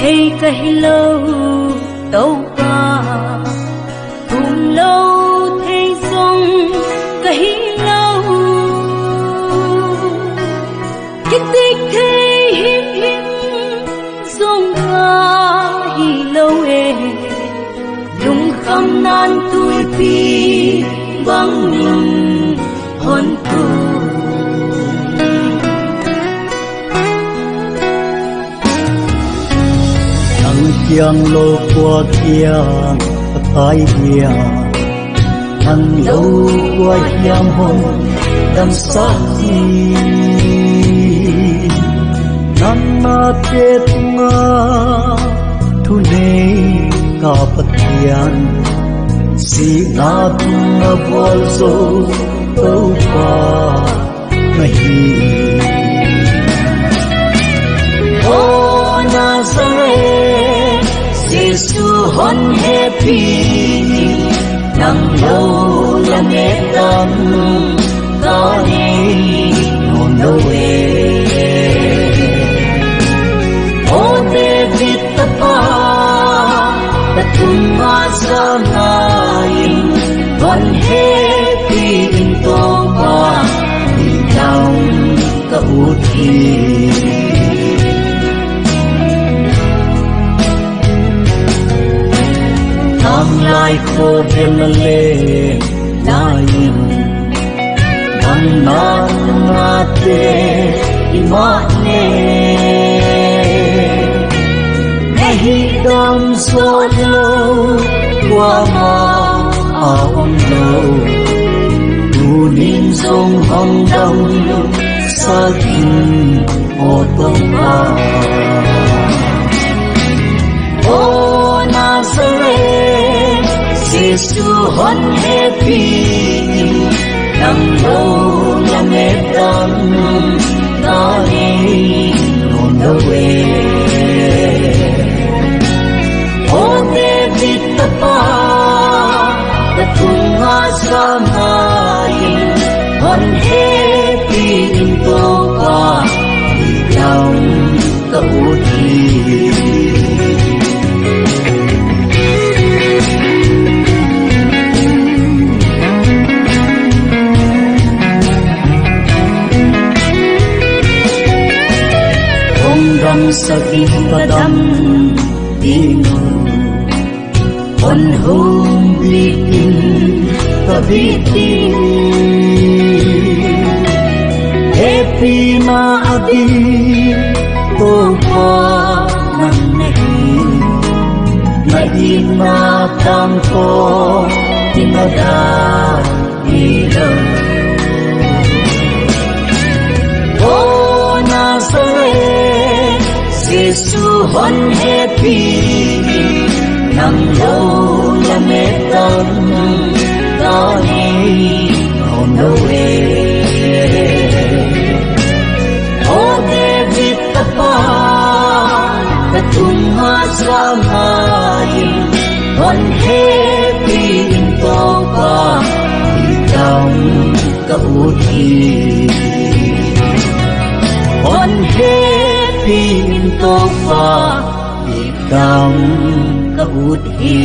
thấy cái lâu đâu qua cùng lâu thấy dòng cái lâu cái tích thấy hiếm dòng qua hi lâu lung khăm nan tuổi pi băng nhung hôn tu giang lô qua kia tai kia thằng lâu qua giang hồn đâm sát gì năm na tê nga thu nê cả bát thian si na tunga bol so tâu pa nahi o Nazareth Giêsu hon happy nang lâu là nghe tâm có đi ngôn đôi ô David tapa tatung masa ngayon hon happy in to pa ikaw kauti lai khô thêm lệ lain nang na na te imane nahi dam so lo qua ma aon lo tu nin sông hong đông sa kin o tông pa o Nazareth Giêsu hon happy nang lâu là nghe tâm có đi ngôn đôi ô David tapa tatung asa ngayon hon happy in to pa ikaw kauti sakit padam dino on home bitin kabitin happy na abi to pa nang nahi naging matang ko tinada ilaw oh Nazareth Giêsu hon happy nang lâu là mẹ tâm có đi ngôn đôi ô David tapa tatung asa ngayon hon happy in to pa ikaw kauti hon happy in to pa ikaw kauti